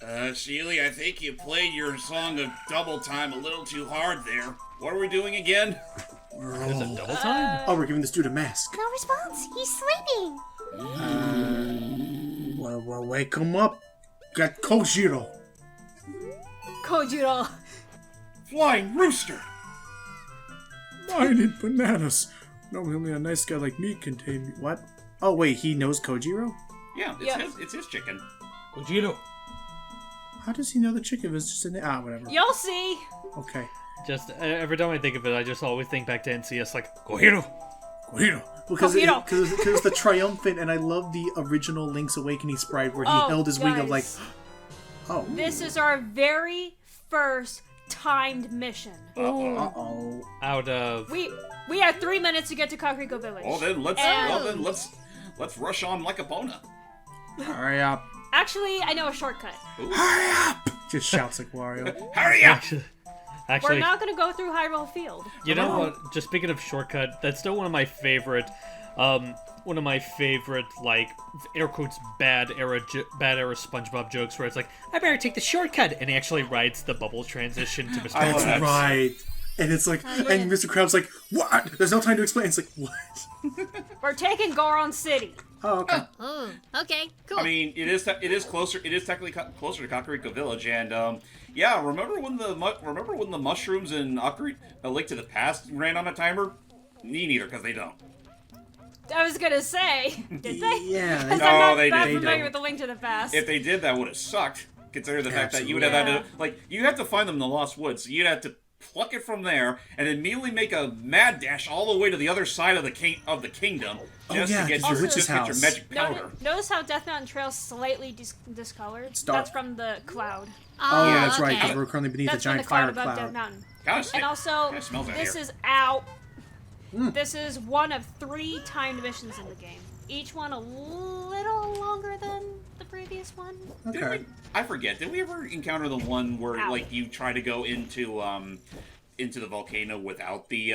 Cele, I think you played your song of double time a little too hard there. What are we doing again? Is it double time? Oh, we're giving this dude a mask. No response. He's sleeping. Well, wake him up. Got Kojiro. Kojiro. Flying rooster! I need bananas. No, only a nice guy like me can tame me. What? Oh, wait, he knows Kojiro? Yeah, it's his chicken. Kojiro. How does he know the chicken was just in the... whatever. You'll see. Okay. Just every time I think of it, I just always think back to NCS like, Kojiro. Kojiro. Because Kojiro. it's the triumphant, and I love the original Link's Awakening sprite where he held his wing of like... Oh. This is our very first timed mission. Uh-oh. Out of... We have 3 minutes to get to Kakariko Village. Well then, let's rush on like a Epona. Hurry up. Actually, I know a shortcut. Hurry up! Just shouts like Wario. Hurry up! Actually, We're not going to go through Hyrule Field. you know what? Just speaking of shortcut, that's still one of my favorite, like, air quotes, bad era SpongeBob jokes where it's like, I better take the shortcut, and he actually rides the bubble transition to Mr. I love Krabs. that. Right. And it's like, and Mr. Krabs like, what? There's no time to explain. It's like, what? We're taking Goron City. Oh, okay. Oh, okay, cool. I mean, it is closer. It is technically closer to Kakariko Village, and yeah. Remember when the mushrooms in A Link to the Past ran on a timer? Me neither, because they don't. I was going to say, did they? Yeah. Because No, I'm not they that didn't. familiar with the Link to the Past. If they did, that would have sucked. Considering the fact that you would have had to, like, you have to find them in the Lost Woods. So you'd have to pluck it from there and immediately make a mad dash all the way to the other side of the kingdom just to get your magic powder. Notice how Death Mountain Trail's slightly discolored? dark. That's from the cloud. Oh, yeah, that's right, okay. because we're currently beneath That's a from giant the cloud fire above Death cloud. Mountain. Gosh, And also, it smells out this here. is out. This is one of 3 timed missions in the game. Each one a little longer than the previous one. Okay. I forget. Did we ever encounter the one where like you try to go into the volcano without the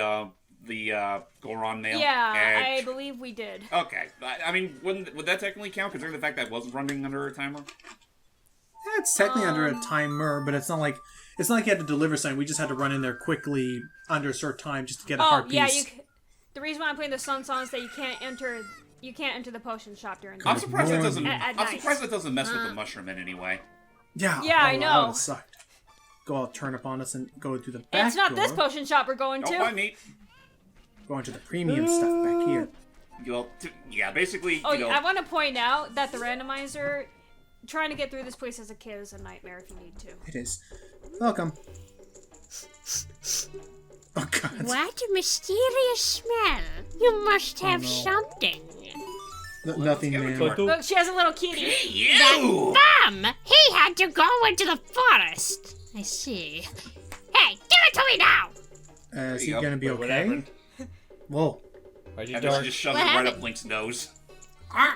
Goron mail? Yeah, I believe we did. Okay. I mean, would that technically count, considering the fact that it wasn't running under a timer? Yeah, it's technically under a timer, but it's not like you had to deliver something. We just had to run in there quickly under a certain time just to get a heart yeah, piece. the reason why I'm playing the Sun Song is that you can't enter the potion shop during the I'm surprised that doesn't. At I'm night. surprised that doesn't mess with the mushroom in any way. Yeah. Yeah, I That know. would have sucked. Go all turn up on us and go through the back It's not door. this potion shop we're going Don't to. mind me. Go into the premium stuff back here. Well, yeah, basically, Oh, you know. I want to point out that the randomizer, trying to get through this place as a kid is a nightmare if you need to. It is. Welcome. Oh, God. What a mysterious smell. You must have something. Nothing, man. Look, she has a little kitty. You! Bum! He had to go into the forest. I see. Hey, give it to me now! Is he gonna be Wait, what okay? happened? Whoa. Are you And then dark? she just shoved What it right up happened? Link's nose. Oh,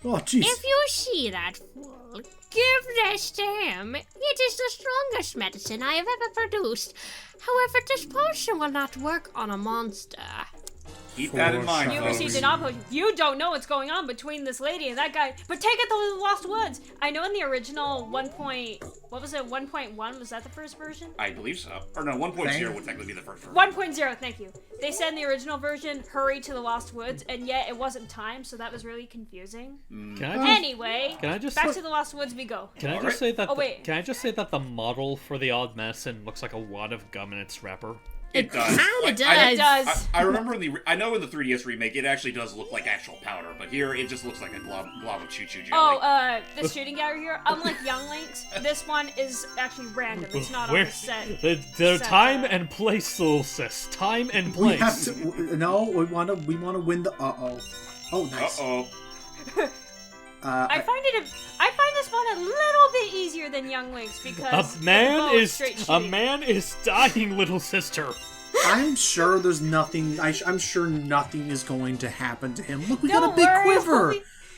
jeez. If you see that fool, give this to him. It is the strongest medicine I have ever produced. However, this potion will not work on a monster. Keep that in mind, You folks. received an op potion. You don't know what's going on between this lady and that guy. But take it to the Lost Woods. I know in the original 1.1 was that the first version? I believe so. Or no, 1.0 would technically be the first version. 1.0, thank you. They said in the original version, hurry to the Lost Woods, and yet it wasn't timed, so that was really confusing. Can I just, Anyway, can I just back to the Lost Woods we go. Can I just say that? Oh, wait. Can I just say that the model for the odd medicine looks like a wad of gum in its wrapper? It does. Kinda does. It does. I remember I know in the 3DS remake, it actually does look like actual powder, but here it just looks like a glob of choo-choo jelly. Oh, this shooting gallery here, unlike Young Link's, this one is actually random. It's not on the set. Their set, time and place, little sis. Time and We have place. to. No, we want to win the. Oh, nice. Uh-oh. I find this one a little bit easier than Young Link's because A man straight is shooting. dying, little sister. I'm sure there's nothing. I'm sure nothing is going to happen to him. Look, we got Don't a big worry, quiver.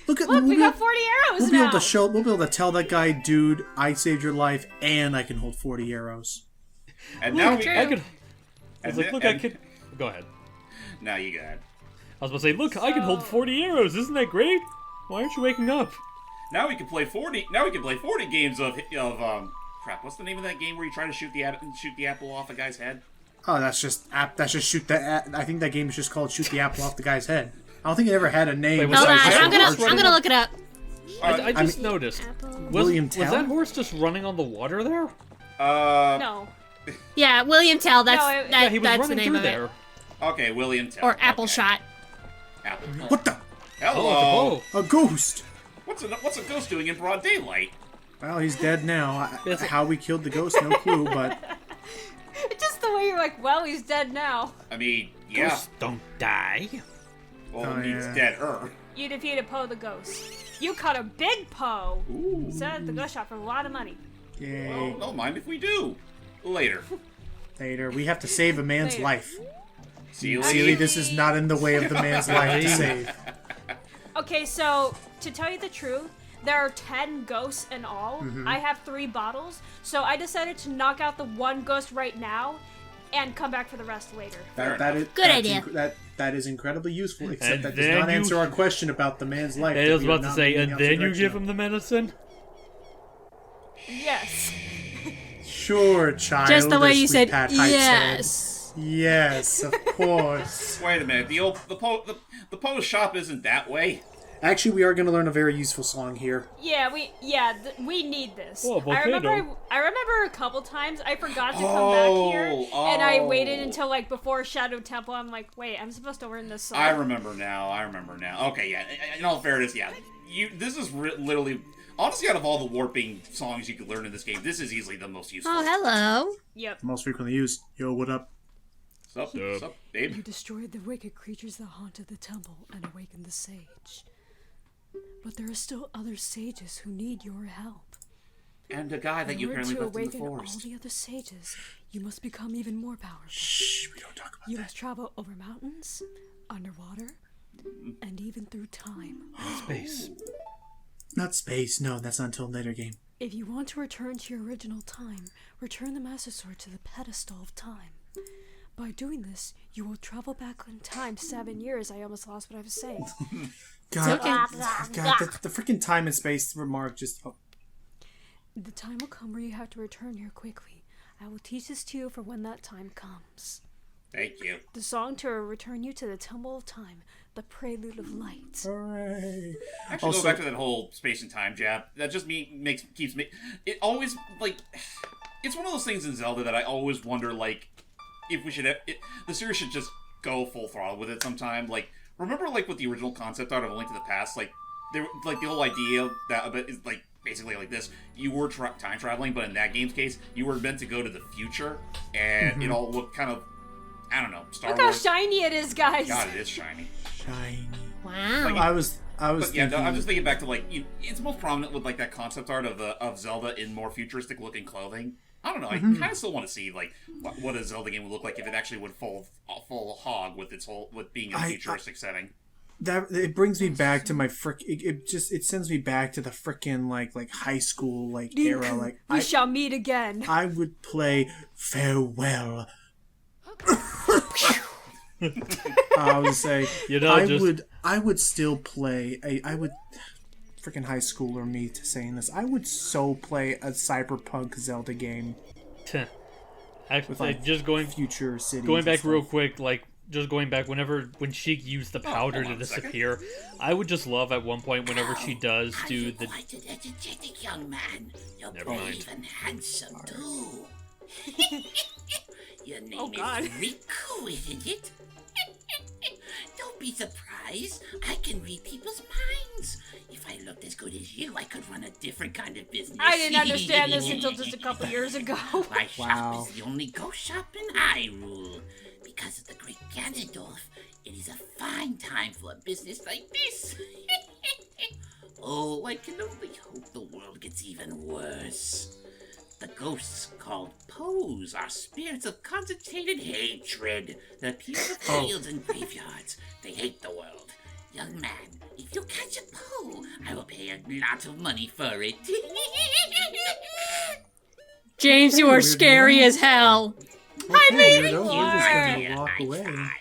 Look, we'll we be- got 40 arrows We'll be now. able to show. We'll be able to tell that guy, dude, I saved your life, and I can hold 40 arrows. And now True. I could. I And was like, then- look, I and- could. Go ahead. Now you got it. I was about to say, look, I can hold 40 arrows. Isn't that great? Why aren't you waking up? Now we can play 40. Now we can play 40 games of crap. What's the name of that game where you try to shoot the apple off a guy's head? Oh, that's just shoot the. I think that game is just called Shoot the Apple Off the Guy's Head. I don't think it ever had a name. Wait, was Hold on, that- I'm gonna look it up. I just noticed. William Was Tell? that horse just running on the water there? No. Yeah, William Tell. That's No, Yeah, he was that's the running name through of there. it. Okay, William Tell. Or Apple Okay. Shot. Apple. What the? Hello. Oh, A ghost. What's a ghost doing in broad daylight? Well, he's dead now. Yes. How we killed the ghost, no clue, but Just the way you're like, well, he's dead now. I mean, yeah. ghosts don't die. Well, Oh, it means yeah. dead-er. You defeated Poe the ghost. You caught a big Poe. Set at the ghost shop for a lot of money. yay. Well, don't mind if we do. Later. Later, we have to save a man's Later. life. See you Seely, later. this is not in the way of the man's life to save. Okay, so to tell you the truth, there are 10 ghosts in all. I have 3 bottles, so I decided to knock out the one ghost right now and come back for the rest later. That is Good that's idea. That is incredibly useful, except And that does then not you- answer our question about the man's life. I that was we are about to not say, moving and out then you direction give of. him the medicine? Yes. Sure, child. Just the way as you Sweet said Pat Height yes. said. Yes, of course. Wait a minute. The Poe's shop isn't that way. Actually, we are going to learn a very useful song here. Yeah, we need this. Oh, I remember volcano. I remember a couple times I forgot to come back here, and I waited oh. until like before Shadow Temple. I'm like, wait, I'm supposed to learn this song. I remember now. Okay, yeah. In all fairness, yeah. This is literally... Honestly, out of all the warping songs you could learn in this game, this is easily the most useful. Oh, hello. Yep. Most frequently used. Yo, what up? Sup, babe? You destroyed the wicked creatures that haunted the temple and awakened the sage. But there are still other sages who need your help. And a guy that In you order apparently to left in the awaken all forest. the other sages, you must become even more powerful. Shh, we don't talk about You that. must travel over mountains, underwater, and even through time. Space. Not space. No, that's not until a later game. If you want to return to your original time, return the Master Sword to the pedestal of time. By doing this, you will travel back in time 7 years. I almost lost what I was saying. God, okay. God, the freaking time and space remark just... Oh. The time will come where you have to return here quickly. I will teach this to you for when that time comes. Thank you. The song to return you to the Temple of Time, the Prelude of Light. Hooray. Actually, Also- go back to that whole space and time jab. That just keeps me. It always like. It's one of those things in Zelda that I always wonder, like, if we should. The series should just go full throttle with it sometime. Like, remember, like, with the original concept art of A Link to the Past, like, there, like the whole idea that of it is like basically like this: you were time traveling, but in that game's case, you were meant to go to the future, and it all looked kind of. I don't know. Star Look how Wars. shiny it is, guys. God, it is shiny. Shiny. Wow. Like, I was But yeah, thinking... no, I'm just thinking back to like it's most prominent with like that concept art of Zelda in more futuristic looking clothing. I don't know. I kind of still want to see like what a Zelda game would look like if it actually would full hog with being in a futuristic setting. That it brings me back to my it sends me back to the frickin' like high school like era. Like We shall meet again. I would play Farewell. I would say You know, I would still play I would freaking high schooler me to saying this. I would so play a cyberpunk Zelda game Actually, like, just going future cities. back and stuff. real quick, like just going back when Sheik used the powder hold to on a second. disappear, I would just love at one point whenever she does do the. Quite an energetic young man. You're Never mind. brave and handsome too. Your name God. is Riku, isn't it? Don't be surprised. I can read people's minds. If I looked as good as you, I could run a different kind of business. I didn't understand this until just a couple years ago. My shop Wow. is the only ghost shop in Hyrule. Because of the great Ganondorf, it is a fine time for a business like this. Oh, I can only hope the world gets even worse. The ghosts called Poes are spirits of concentrated hatred that appear in the fields and graveyards. They hate the world. Young man, if you catch a Poe, I will pay a lot of money for it. James, you are scary as hell. I mean, we're just gonna Yeah, walk I away. try.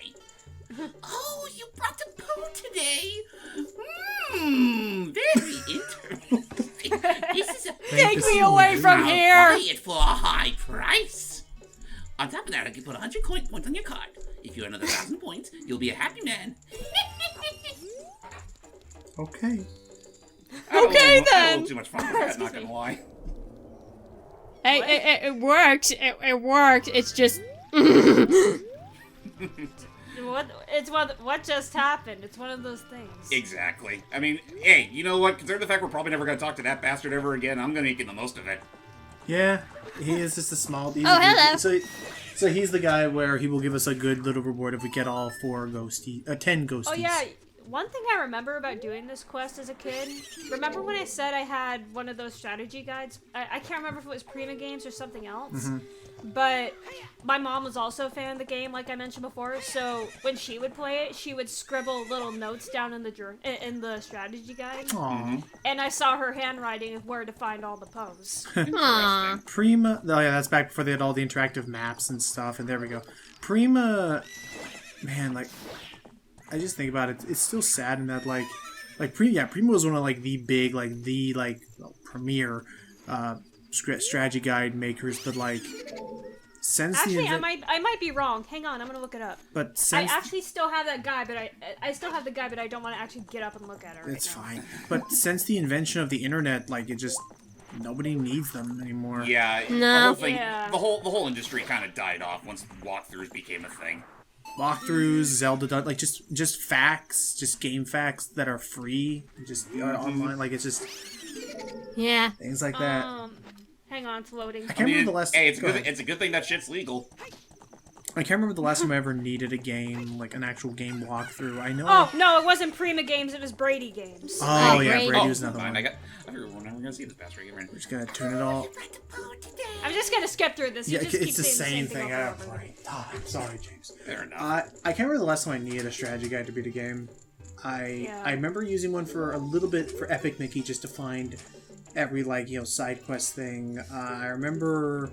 Oh, you brought the Poe today. Very interesting. This is a Take me away from I'll here! buy it for a high price. On top of that, I can put 100 coin points on your card. If you have another 1,000 points, you'll be a happy man. Okay. Okay, A then. little too much fun for that, not gonna lie. Hey, it worked. It worked. It's just. What just happened? It's one of those things. Exactly. I mean, hey, you know what? Considering the fact we're probably never gonna talk to that bastard ever again, I'm gonna make the most of it. Yeah, he is just a small. hello. So he's the guy where he will give us a good little reward if we get all 10 ghosties. Oh yeah, one thing I remember about doing this quest as a kid, remember when I said I had one of those strategy guides? I can't remember if it was Prima Games or something else, but my mom was also a fan of the game, like I mentioned before, so when she would play it, she would scribble little notes down in the strategy guide, Aww. and I saw her handwriting of where to find all the pose. Interesting. Prima. Oh yeah, that's back before they had all the interactive maps and stuff. And there we go. Prima. Man, like, I just think about it. It's still sad in that Prima was one of like the big premier strategy guide makers. But like, since Actually, the I might be wrong. Hang on, I'm gonna look it up. but I since actually still have that guide, but I still have the guide, but I don't want to actually get up and look at it right it's now. fine. But since the invention of the internet, like, it just nobody needs them anymore. Yeah, the No. whole thing, Yeah. the whole industry kind of died off once walkthroughs became a thing. Walkthroughs, Zelda, like just facts, just game facts that are free, just online. Like, it's just Yeah. things like that. Hang on, it's loading. I can't remember the last. Hey, it's go good. ahead. It's a good thing that shit's legal. I can't remember the last time I ever needed a game, like an actual game walkthrough. I know. Oh, no, it wasn't Prima Games, it was Brady Games. Oh yeah, Brady. Brady was another fine. one. I figured we're never gonna see this bastard again. We're just gonna turn it all. I'm just gonna skip through this. You Yeah, just it's keep the saying same the thing. thing over and over. Right. Oh, I'm sorry, James. Fair enough. I can't remember the last time I needed a strategy guide to beat a game. Yeah. I remember using one for a little bit for Epic Mickey just to find every side quest thing. I remember.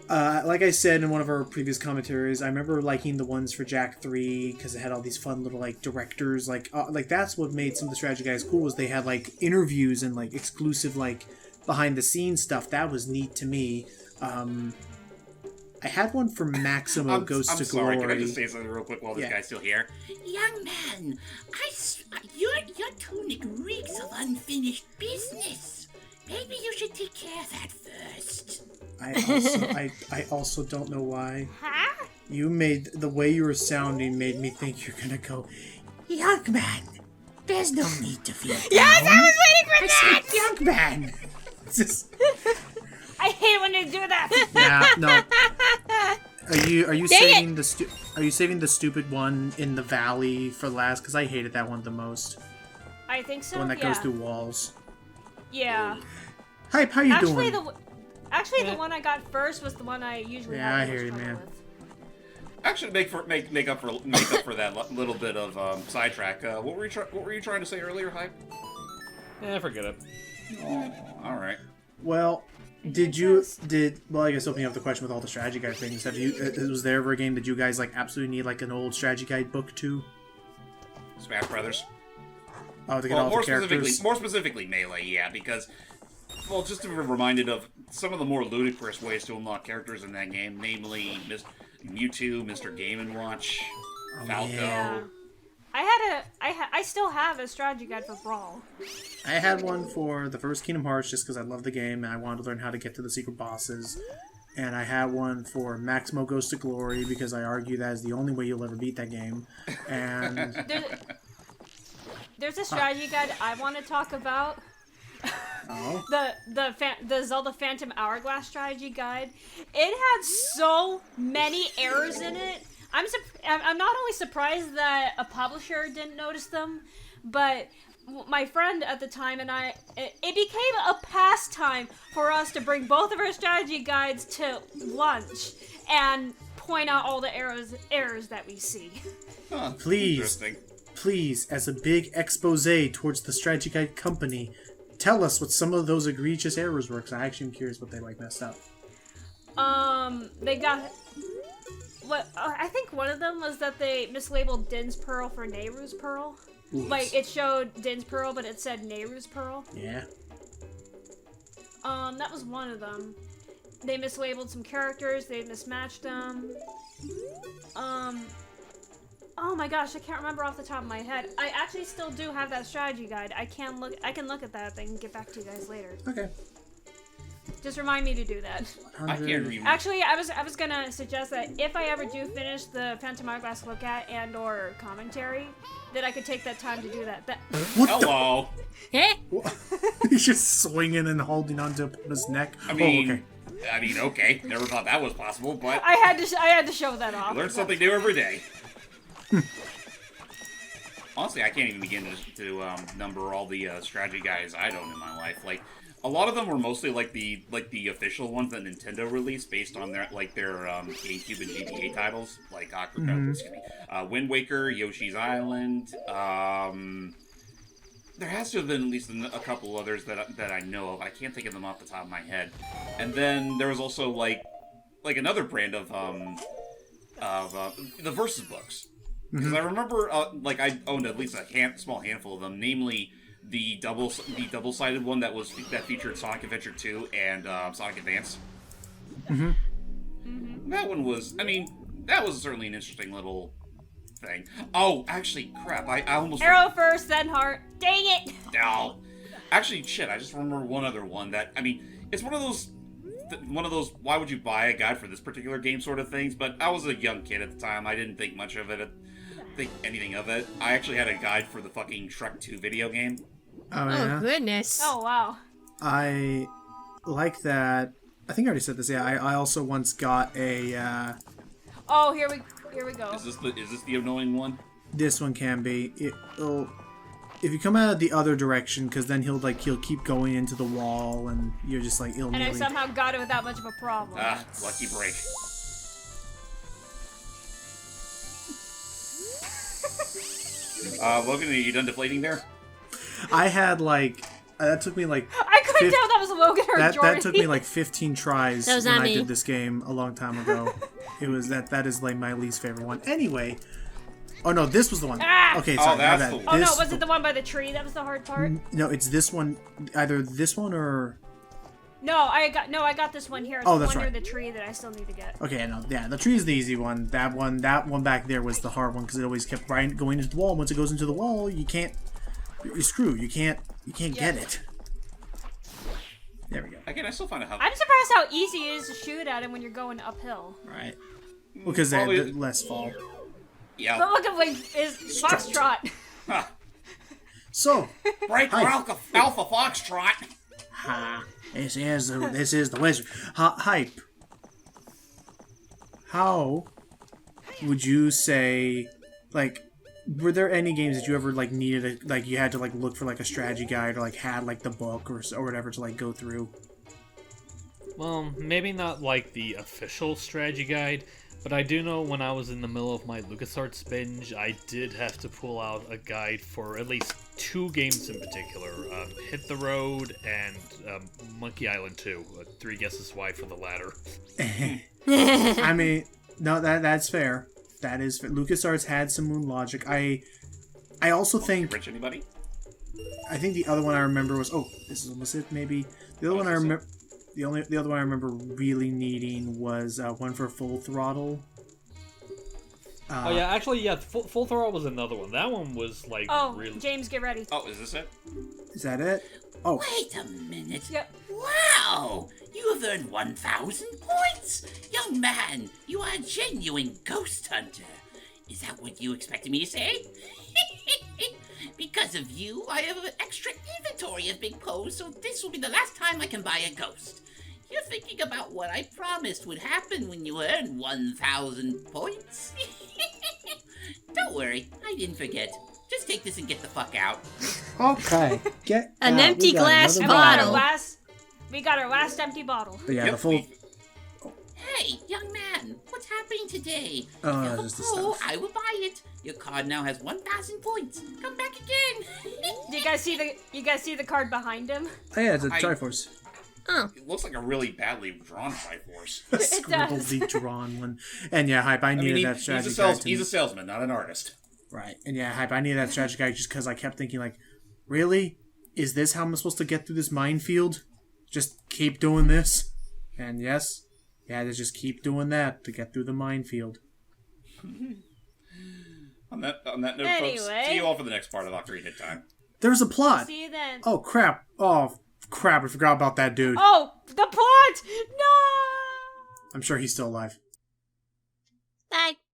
Like I said in one of our previous commentaries, I remember liking the ones for Jack 3 because it had all these fun little directors. Like that's what made some of the strategy guys cool, was they had interviews and exclusive behind the scenes stuff. That was neat to me. I had one for Maximo Ghost I'm to sorry. Glory. Can I just say something real quick while this Yeah. guy's still here? Young man, your tunic reeks of unfinished business. Maybe you should take care of that first. I also don't know why. Huh? The way you were sounding made me think you're gonna go, young man. There's no need to feel down. Yes, I was waiting for that. said, young man. It's just, I hate when they do that! yeah, no. Are you Dang saving the stupid one in the valley for last? Because I hated that one the most. I think so, The one that yeah. goes through walls. Yeah. Hype, how you Actually, doing? the one I got first was the one I usually Yeah, have I the hear most you, trouble man. with. Actually, make up for that little bit of sidetrack. What were you trying to say earlier, Hype? Forget it. Oh, all right. Well, I guess opening up the question with all the strategy guide things, was there ever a game that you guys absolutely need an old strategy guide book to? Smash Brothers. Oh, to get all the characters? More specifically, Melee, yeah, because, well, just to be reminded of some of the more ludicrous ways to unlock characters in that game, namely Mewtwo, Mr. Game & Watch, Falco. Yeah. I still have a strategy guide for Brawl. I had one for the first Kingdom Hearts just because I love the game and I wanted to learn how to get to the secret bosses. And I had one for Maximo Ghost to Glory because I argue that is the only way you'll ever beat that game. And There's a strategy guide I want to talk about. oh, The Zelda Phantom Hourglass strategy guide. It had so many errors in it. I'm not only surprised that a publisher didn't notice them, but my friend at the time and I, it became a pastime for us to bring both of our strategy guides to lunch and point out all the errors that we see. Huh, Please. Interesting. please, as a big expose towards the strategy guide company, tell us what some of those egregious errors were, because I actually am curious what they messed up. They got... I think one of them was that they mislabeled Din's Pearl for Nehru's Pearl. Like, it showed Din's Pearl, but it said Nehru's Pearl. Yeah. That was one of them. They mislabeled some characters, they mismatched them. Oh my gosh, I can't remember off the top of my head. I actually still do have that strategy guide. I can look at that thing and get back to you guys later. Okay. Just remind me to do that. I can't remember. Actually, I was gonna suggest that if I ever do finish the Phantom Hourglass look at and or commentary, that I could take that time to do that. What Hello. Eh? He's just swinging and holding onto his neck. I mean, okay. Okay. Never thought that was possible, but I had to show that off. learn something new every day. Honestly, I can't even begin to number all the strategy guides I own in my life. Like, a lot of them were mostly like the official ones that Nintendo released based on their GameCube and GBA titles, like Wind Waker, Yoshi's Island. There has to have been at least a couple others that I know of. I can't think of them off the top of my head. And then there was also like another brand of the Versus books. Because I remember, I owned at least a small handful of them, namely the double-sided one that featured Sonic Adventure 2 and Sonic Advance. That one was, that was certainly an interesting little thing. Oh, actually, crap! I almost Arrow first, then heart. Dang it! No, actually, shit! I just remember one other one that it's one of those. Why would you buy a guide for this particular game sort of things? But I was a young kid at the time. I didn't think much of it. Think anything of it. I actually had a guide for the fucking Shrek 2 video game. Oh, yeah? Oh, goodness. Oh wow. I like that. I think I already said this. Yeah, I also once got a. Oh, here we go. Is this the annoying one? This one can be. It'll, if you come out of the other direction, because then he'll keep going into the wall, and you're just like And I somehow got it without much of a problem. Ah, lucky break. Logan, are you done deflating there? I had that took me I couldn't tell if that was Logan or Jordan. That took me 15 tries That was when not I me. did this game a long time ago. It was that is my least favorite one. Anyway, oh no, this was the one. Ah! Okay, sorry. that's my the bad. one. Oh no, This- was it the one by the tree that was the hard part? No, it's this one. Either this one or. No, I got this one here. It's Oh, the that's one right. near the tree that I still need to get. Okay, no, yeah, the tree is the easy one. That one back there was the hard one because it always kept going into the wall. Once it goes into the wall, you're screwed. You can't get it. There we go. Again, I still find it I'm surprised how easy it is to shoot at him when you're going uphill. Right. Well, because they Probably- had less fall. Yeah. But look at is Foxtrot. Huh. So, Break Hi. Alpha Foxtrot. ha, this is the wizard. Hype. How would you say, were there any games that you ever needed you had to look for a strategy guide or had the book or whatever to go through? Well, maybe not the official strategy guide, but I do know when I was in the middle of my LucasArts binge, I did have to pull out a guide for at least 2 games in particular, Hit the Road and Monkey Island 2. 3 guesses why for the latter. I mean, no, that's fair. That is fair. LucasArts had some Moon Logic. I also think Rich anybody? I think the other one I remember was this is almost it maybe. The other one I remember the other one I remember really needing was one for Full Throttle. Oh yeah, actually, yeah, Full Throttle was another one. That one was Oh, really. James, get ready. Oh, is this it? Is that it? Oh, Wait a minute. Yep. Wow! You have earned 1,000 points! Young man, you are a genuine ghost hunter. Is that what you expected me to say? Because of you, I have an extra inventory of big Poes, so this will be the last time I can buy a ghost. You're thinking about what I promised would happen when you earn 1,000 points? Don't worry, I didn't forget. Just take this and get the fuck out. okay. Get An out. empty We got glass another bottle. We got our last empty bottle. But yeah, Yep, the full. Hey, young man, what's happening today? Oh, if you have a just the Poe, stuff. I will buy it. Your card now has 1,000 points. Come back again. Do you guys see the card behind him? Oh yeah, it's a I- Triforce. Oh. It looks like a really badly drawn Triforce. A It does. scribbly drawn one. And yeah, Hype. I needed that strategy guide. He's a salesman, not an artist. Right. And yeah, hype. I needed that strategy guide just because I kept thinking, like, really? Is this how I'm supposed to get through this minefield? Just keep doing this? And yes, yeah, to just keep doing that to get through the minefield. On that note, folks, see you all for the next part of Ocarina Time. There's a plot. See you then. Oh, crap. Oh, crap. I forgot about that dude. Oh, the plot! No! I'm sure he's still alive.